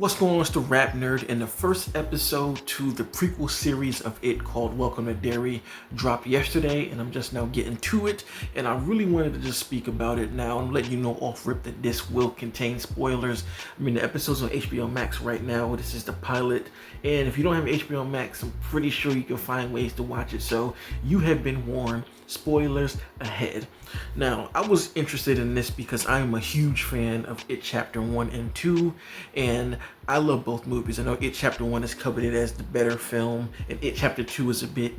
What's going on? It's the RapNerd, and the first episode to the prequel series of it called Welcome to Derry dropped yesterday, and I'm just now getting to it, and I really wanted to just speak about it now and let you know off rip that this will contain spoilers. I mean, the episode's on HBO Max right now. This is the pilot, and if you don't have HBO Max, I'm pretty sure you can find ways to watch it, so you have been warned. Spoilers ahead. Now, I was interested in this because I am a huge fan of It Chapter 1 and 2, and I love both movies. I know It Chapter 1 is coveted as the better film, and It Chapter 2 is a bit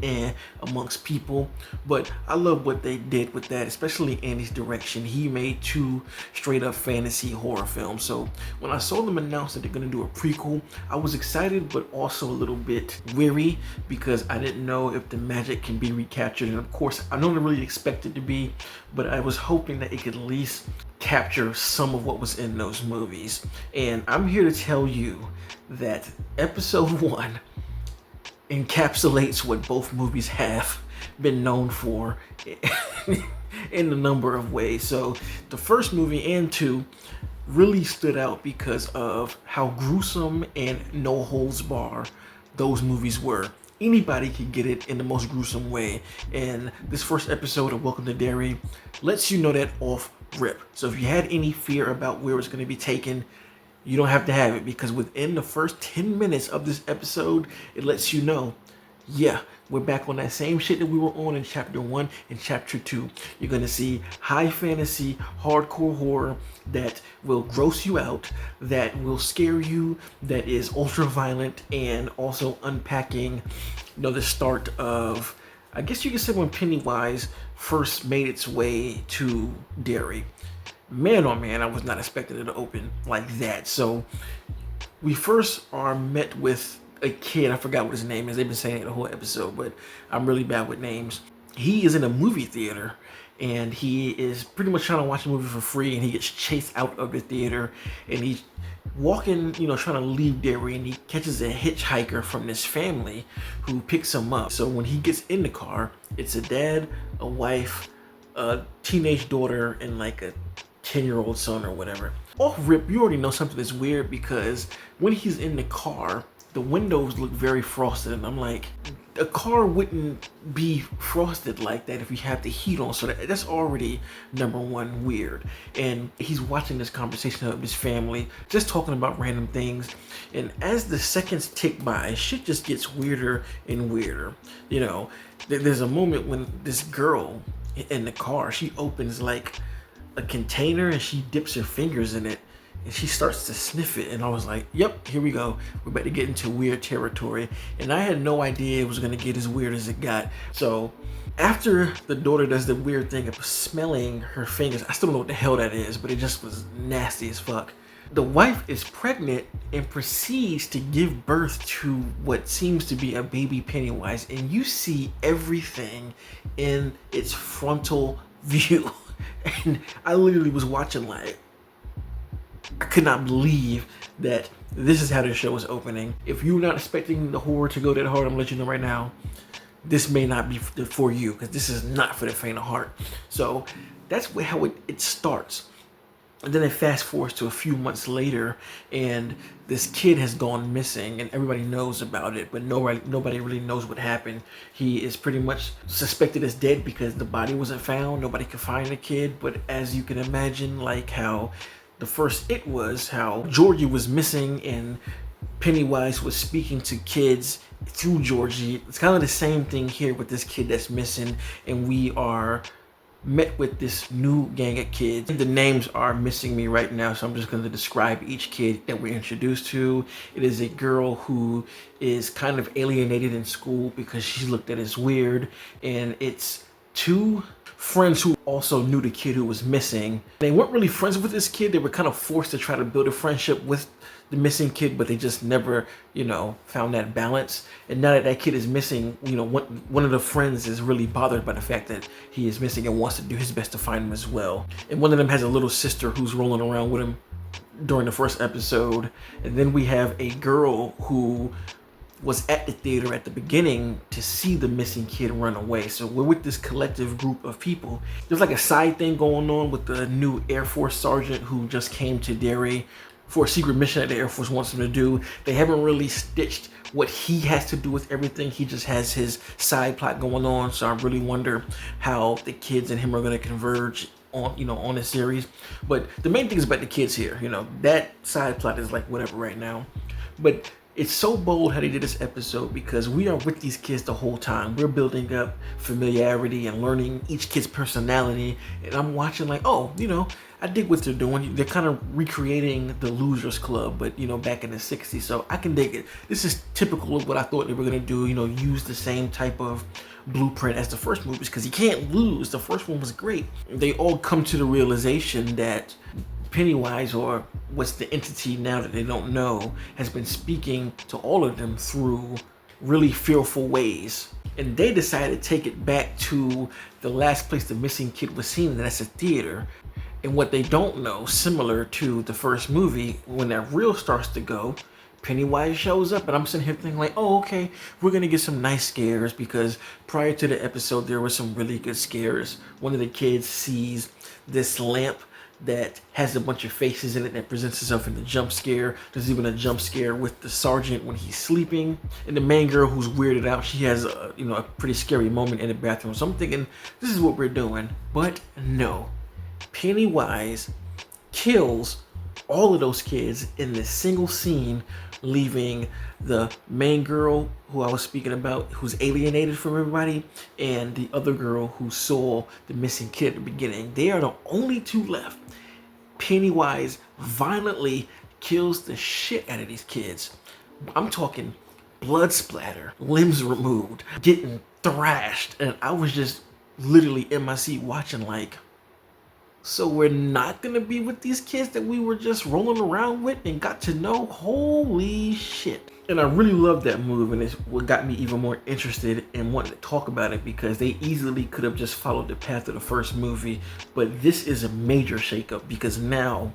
amongst people, but I love what they did with that, especially Andy's direction. He made two straight up fantasy horror films. So when I saw them announce that they're going to do a prequel, I was excited, but also a little bit weary because I didn't know if the magic can be recaptured. And of course, I don't really expect it to be, but I was hoping that it could at least capture some of what was in those movies. And I'm here to tell you that episode 1 encapsulates what both movies have been known for in a number of ways. So the first movie and 2 really stood out because of how gruesome and no holds bar those movies were. Anybody could get it in the most gruesome way, and this first episode of Welcome to Derry lets you know that off rip. So if you had any fear about where it's going to be taken, you don't have to have it, because within the first 10 minutes of this episode, it lets you know, yeah, we're back on that same shit that we were on in Chapter 1 and Chapter 2. You're going to see high fantasy, hardcore horror that will gross you out, that will scare you, that is ultra violent, and also unpacking, the start of, I guess you could say, when Pennywise first made its way to Derry. Man, oh man, I was not expecting it to open like that. So we first are met with a kid. I forgot what his name is. They've been saying it the whole episode, but I'm really bad with names. He is in a movie theater, and he is pretty much trying to watch a movie for free, and he gets chased out of the theater, and he's walking, trying to leave Derry, and he catches a hitchhiker from this family who picks him up. So when he gets in the car, it's a dad, a wife, a teenage daughter, and like a 10-year-old son or whatever. Off rip, you already know something that's weird, because when he's in the car, the windows look very frosted, and I'm like, a car wouldn't be frosted like that if you have the heat on. So that's already number one weird. And he's watching this conversation of his family, just talking about random things. And as the seconds tick by, shit just gets weirder and weirder. There's a moment when this girl in the car, she opens like a container and she dips her fingers in it, and she starts to sniff it, and I was like, yep, here we go. We're about to get into weird territory. And I had no idea it was going to get as weird as it got. So after the daughter does the weird thing of smelling her fingers, I still don't know what the hell that is, but it just was nasty as fuck. The wife is pregnant and proceeds to give birth to what seems to be a baby Pennywise, and you see everything in its frontal view. And I literally was watching like, I could not believe that this is how the show is opening. If you're not expecting the horror to go that hard, I'm gonna let you know right now, this may not be for you, because this is not for the faint of heart. So that's how it starts. And then it fast forwards to a few months later, and this kid has gone missing, and everybody knows about it, but nobody really knows what happened. He is pretty much suspected as dead because the body wasn't found. Nobody could find the kid, but as you can imagine, like how the first It was, how Georgie was missing and Pennywise was speaking to kids through Georgie. It's kind of the same thing here with this kid that's missing, and we are met with this new gang of kids. The names are missing me right now, so I'm just going to describe each kid that we're introduced to. It is a girl who is kind of alienated in school because she's looked at as weird, and it's two friends who also knew the kid who was missing. They weren't really friends with this kid. They were kind of forced to try to build a friendship with the missing kid, but they just never, found that balance. And now that that kid is missing, one of the friends is really bothered by the fact that he is missing and wants to do his best to find him as well. And one of them has a little sister who's rolling around with him during the first episode. And then we have a girl who was at the theater at the beginning to see the missing kid run away. So we're with this collective group of people. There's like a side thing going on with the new Air Force sergeant who just came to Derry for a secret mission that the Air Force wants him to do. They haven't really stitched what he has to do with everything. He just has his side plot going on. So I really wonder how the kids and him are going to converge on, you know, on the series. But the main thing is about the kids here. You know, that side plot is like whatever right now. But it's so bold how they did this episode because we are with these kids the whole time. We're building up familiarity and learning each kid's personality. And I'm watching like, oh, you know, I dig what they're doing. They're kind of recreating the Losers Club, but, you know, back in the 60s. So I can dig it. This is typical of what I thought they were going to do, you know, use the same type of blueprint as the first movies because you can't lose. The first one was great. They all come to the realization that Pennywise, or what's the entity now that they don't know, has been speaking to all of them through really fearful ways. And they decided to take it back to the last place the missing kid was seen, and that's a theater. And what they don't know, similar to the first movie, when that reel starts to go, Pennywise shows up, and I'm sitting here thinking like, oh, okay, we're gonna get some nice scares because prior to the episode, there were some really good scares. One of the kids sees this lamp that has a bunch of faces in it that presents itself in the jump scare. There's even a jump scare with the sergeant when he's sleeping. And the main girl who's weirded out, she has a, you know, a pretty scary moment in the bathroom. So I'm thinking, this is what we're doing. But no, Pennywise kills all of those kids in this single scene, leaving the main girl who I was speaking about, who's alienated from everybody, and the other girl who saw the missing kid at the beginning. They are the only two left. Pennywise violently kills the shit out of these kids. I'm talking blood splatter, limbs removed, getting thrashed, and I was just literally in my seat watching like, so we're not gonna be with these kids that we were just rolling around with and got to know? Holy shit. And I really love that move, and it's what got me even more interested in wanting to talk about it because they easily could have just followed the path of the first movie. But this is a major shakeup because now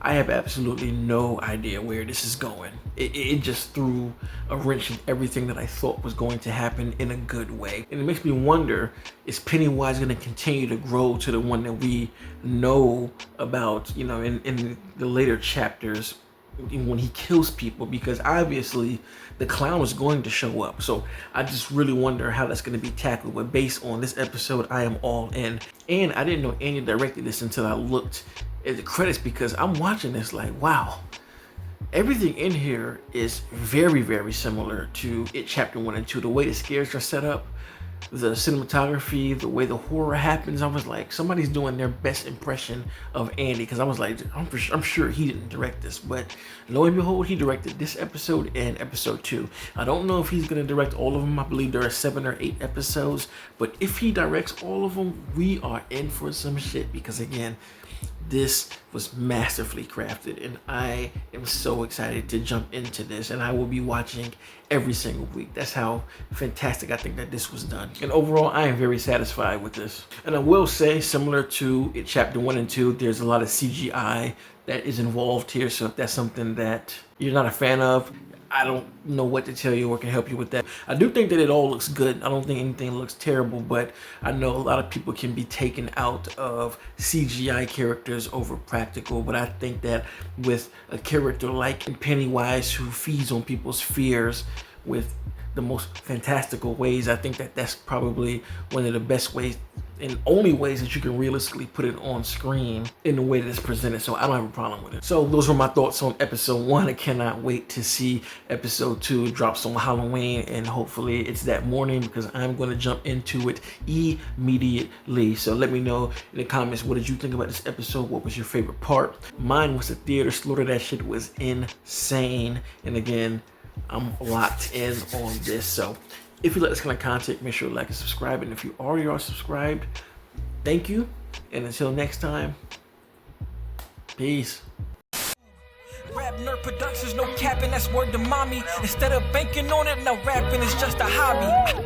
I have absolutely no idea where this is going. It just threw a wrench in everything that I thought was going to happen in a good way. And it makes me wonder, is Pennywise going to continue to grow to the one that we know about, you know, in the later chapters when he kills people? Because obviously the clown is going to show up. So I just really wonder how that's going to be tackled. But based on this episode, I am all in. And I didn't know Andy directed this until I looked at the credits because I'm watching this like, wow, everything in here is very, very similar to It Chapter 1 and 2. The way the scares are set up, the cinematography, the way the horror happens, I was like, somebody's doing their best impression of Andy, because I was like, I'm sure he didn't direct this, but lo and behold, he directed this episode and episode 2. I don't know if he's going to direct all of them. I believe there are 7 or 8 episodes, but if he directs all of them, we are in for some shit, because again, this was masterfully crafted, and I am so excited to jump into this, and I will be watching every single week. That's how fantastic I think that this was done. And overall, I am very satisfied with this. And I will say, similar to It Chapter 1 and 2, there's a lot of CGI that is involved here, so if that's something that you're not a fan of, I don't know what to tell you or can help you with that. I do think that it all looks good. I don't think anything looks terrible, but I know a lot of people can be taken out of CGI characters over practical, but I think that with a character like Pennywise who feeds on people's fears with the most fantastical ways, I think that that's probably one of the best ways and only ways that you can realistically put it on screen in the way that it's presented. So I don't have a problem with it. So those were my thoughts on episode 1. I cannot wait to see episode 2. It drops on Halloween, and hopefully it's that morning because I'm going to jump into it immediately. So let me know in the comments, what did you think about this episode? What was your favorite part? Mine was the theater slaughter. That shit was insane. And again, I'm locked in on this. So if you like this kind of content, make sure to like and subscribe. And if you already are subscribed, thank you. And until next time, peace. RapNerd Productions, no capping, that's word to mommy. Instead of banking on it, now rapping is just a hobby.